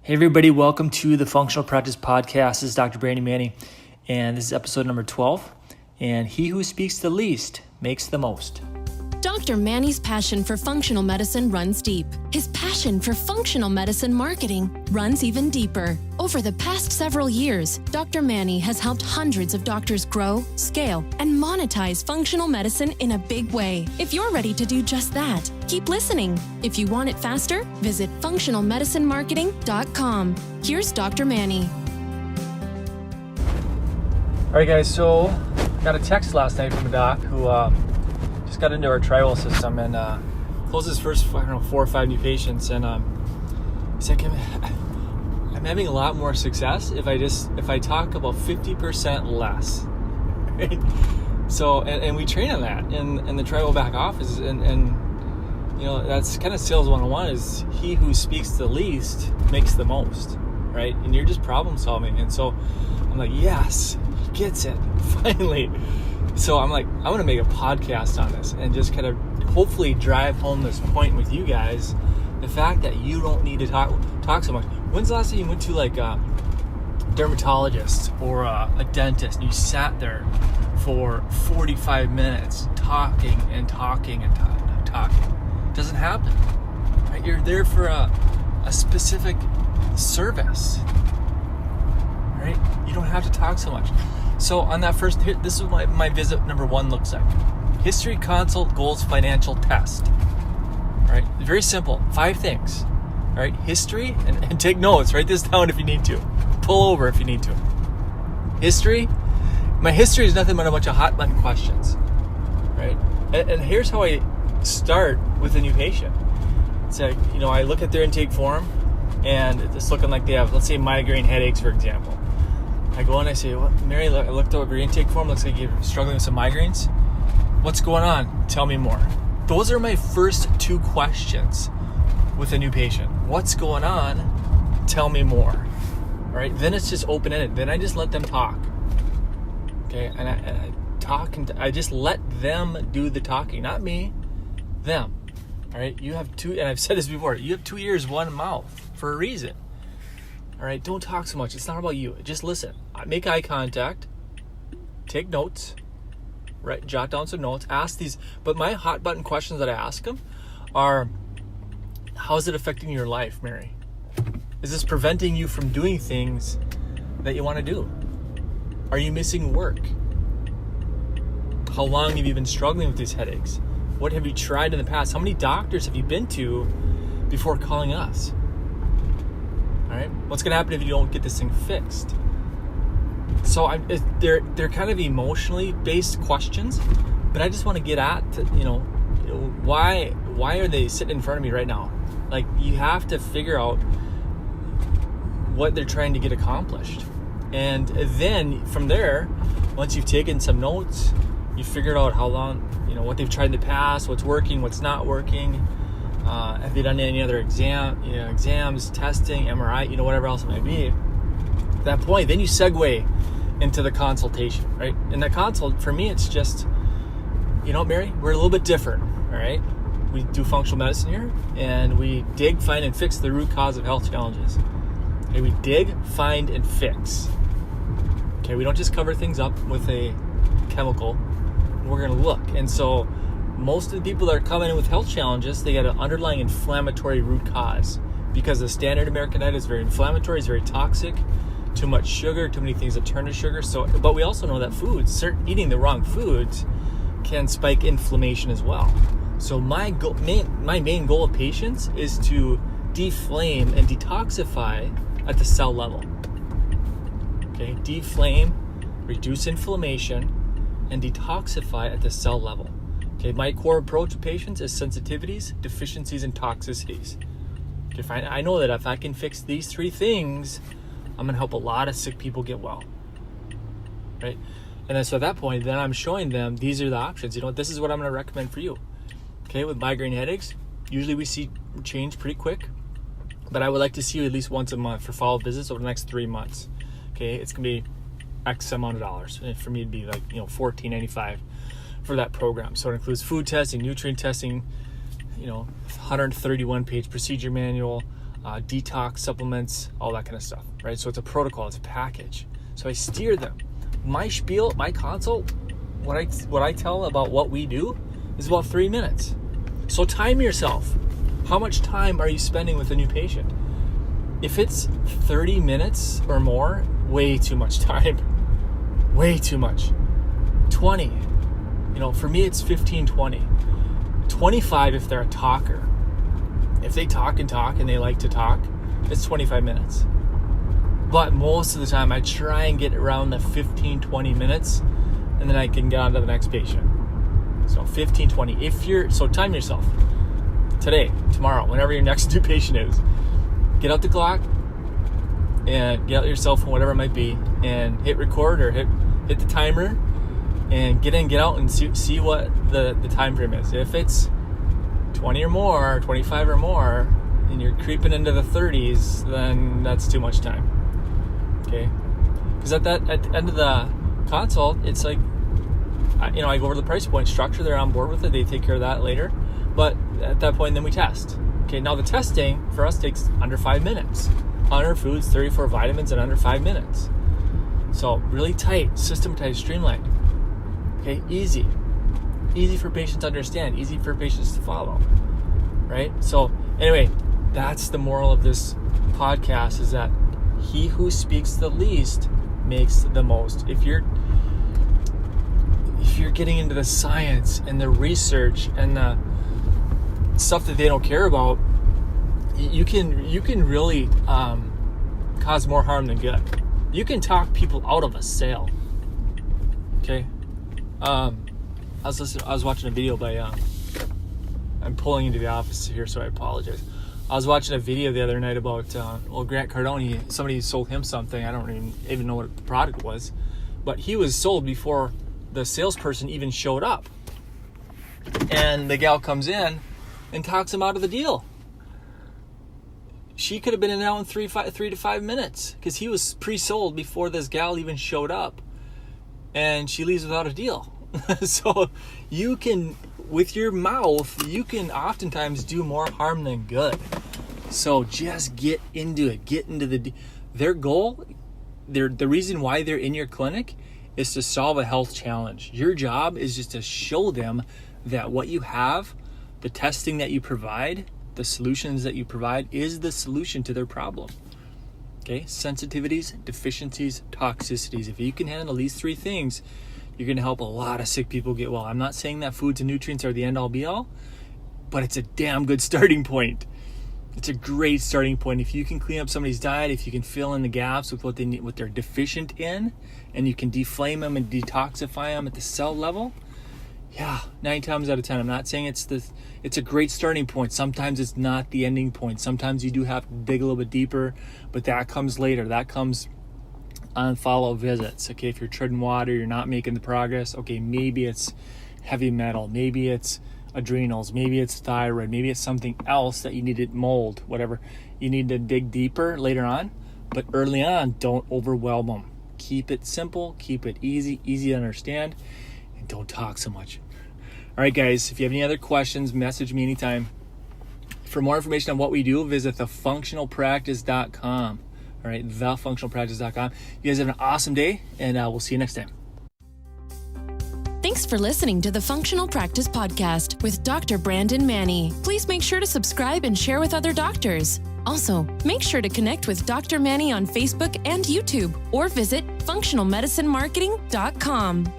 Hey everybody, welcome to the Functional Practice Podcast. This is Dr. Mannie, and this is episode number 12. And he who speaks the least makes the most. Dr. Mannie's passion for functional medicine runs deep. His passion for functional medicine marketing runs even deeper. Over the past several years, Dr. Mannie has helped hundreds of doctors grow, scale, and monetize functional medicine in a big way. If you're ready to do just that, keep listening. If you want it faster, visit functionalmedicinemarketing.com. Here's Dr. Mannie. All right, guys, so got a text last night from a doc who just got into our TriWell system and closed his first 4 or 5 new patients, and he's like, I'm having a lot more success if I talk about 50% less. Right? So and we train on that in the TriWell back office, and you know, that's kind of sales 101 is he who speaks the least makes the most, right? And you're just problem solving. And so I'm like, yes, he gets it finally. So I'm like, I want to make a podcast on this and just kind of hopefully drive home this point with you guys, the fact that you don't need to talk so much. When's the last time you went to like a dermatologist or a dentist and you sat there for 45 minutes talking and talking? It doesn't happen, right? You're there for a specific service, right? You don't have to talk so much. So on that first, this is what my visit number 1 looks like. History, consult, goals, financial test. All right, very simple. 5 things. All right, history, and take notes. Write this down if you need to. Pull over if you need to. History. My history is nothing but a bunch of hot button questions. Right, and here's how I start with a new patient. It's like, you know, I look at their intake form, and it's looking like they have, let's say, migraine headaches, for example. I go in, I say, well, Mary, I looked over your intake form. Looks like you're struggling with some migraines. What's going on? Tell me more. Those are my first 2 questions with a new patient. What's going on? Tell me more. All right. Then it's just open-ended. Then I just let them talk. Okay. And I talk, and I just let them do the talking, not me, them. All right. You have 2, and I've said this before, you have 2 ears, 1 mouth for a reason. All right, don't talk so much. It's not about you. Just listen. Make eye contact. Take notes. Right, jot down some notes. Ask these. But my hot button questions that I ask them are, how is it affecting your life, Mary? Is this preventing you from doing things that you want to do? Are you missing work? How long have you been struggling with these headaches? What have you tried in the past? How many doctors have you been to before calling us? All right. What's going to happen if you don't get this thing fixed? So they're kind of emotionally based questions, but I just want to get at, why are they sitting in front of me right now? Like, you have to figure out what they're trying to get accomplished. And then from there, once you've taken some notes, you figured out how long, what they've tried in the past, what's working, what's not working. Have they done any other exams, testing, MRI, whatever else it might be? At that point, then you segue into the consultation, right? And that consult, for me, it's just, Mary, we're a little bit different, all right? We do functional medicine here, and we dig, find, and fix the root cause of health challenges. Okay, we dig, find, and fix. Okay, we don't just cover things up with a chemical. We're going to look. And so most of the people that are coming in with health challenges, they got an underlying inflammatory root cause, because the standard American diet is very inflammatory, it's very toxic, too much sugar, too many things that turn to sugar. So, but we also know that eating the wrong foods can spike inflammation as well. So my main goal of patients is to deflame and detoxify at the cell level. Okay, deflame, reduce inflammation, and detoxify at the cell level. Okay, my core approach to patients is sensitivities, deficiencies, and toxicities. Okay, I know that if I can fix these 3 things, I'm going to help a lot of sick people get well. Right? And then so at that point, then I'm showing them these are the options. This is what I'm going to recommend for you. Okay, with migraine headaches, usually we see change pretty quick, but I would like to see you at least once a month for follow-up visits over the next 3 months. Okay, it's going to be X amount of dollars. And for me, it'd be like, $14.95 for that program. So it includes food testing, nutrient testing, 131-page procedure manual, detox supplements, all that kind of stuff, right? So it's a protocol, it's a package. So I steer them. My spiel, my consult, what I tell about what we do is about 3 minutes. So time yourself. How much time are you spending with a new patient? If it's 30 minutes or more, way too much time. Way too much. 20. For me it's 15, 20. 25 if they're a talker. If they talk and they like to talk, it's 25 minutes. But most of the time I try and get around the 15, 20 minutes, and then I can get on to the next patient. So 15, 20. So time yourself. Today, tomorrow, whenever your next new patient is, get out the clock and get out your cell phone, whatever it might be, and hit record or hit the timer and get in, get out, and see what the time frame is. If it's 20 or more, 25 or more, and you're creeping into the 30s, then that's too much time. Okay? Because at the end of the consult, it's like, I go over the price point structure. They're on board with it. They take care of that later. But at that point, then we test. Okay, now the testing for us takes under 5 minutes. 100 foods, 34 vitamins in under 5 minutes. So really tight, systematized, streamlined. Okay, easy. Easy for patients to understand, easy for patients to follow. Right? So anyway, that's the moral of this podcast, is that he who speaks the least makes the most. If you're getting into the science and the research and the stuff that they don't care about, you can really cause more harm than good. You can talk people out of a sale. Okay, I was watching a video by I'm pulling into the office here, so I apologize. I was watching a video the other night about Grant Cardone. Somebody sold him something. I don't even know what the product was, but he was sold before the salesperson even showed up. And the gal comes in and talks him out of the deal. She could have been in and out in 3 to 5 minutes, because he was pre-sold before this gal even showed up, and she leaves without a deal. So you can, with your mouth, you can oftentimes do more harm than good. So just get into it. Get into their goal. The reason why they're in your clinic is to solve a health challenge. Your job is just to show them that what you have, the testing that you provide, the solutions that you provide, is the solution to their problem. Okay, sensitivities, deficiencies, toxicities. If you can handle these 3 things, you're going to help a lot of sick people get well. I'm not saying that foods and nutrients are the end all be all, but it's a damn good starting point. It's a great starting point. If you can clean up somebody's diet, if you can fill in the gaps with what they need, what they're deficient in, and you can deflame them and detoxify them at the cell level, 9 times out of 10, I'm not saying it's a great starting point. Sometimes it's not the ending point. Sometimes you do have to dig a little bit deeper, but that comes later. That comes on follow visits. Okay, if you're treading water, you're not making the progress. Okay, maybe it's heavy metal, maybe it's adrenals, maybe it's thyroid, maybe it's something else that you need to mold, whatever. You need to dig deeper later on, but early on, don't overwhelm them. Keep it simple, keep it easy to understand, and don't talk so much. All right, guys, if you have any other questions, message me anytime. For more information on what we do, visit thefunctionalpractice.com. All right, thefunctionalpractice.com. You guys have an awesome day, and we'll see you next time. Thanks for listening to the Functional Practice Podcast with Dr. Brandon Mannie. Please make sure to subscribe and share with other doctors. Also, make sure to connect with Dr. Mannie on Facebook and YouTube, or visit functionalmedicinemarketing.com.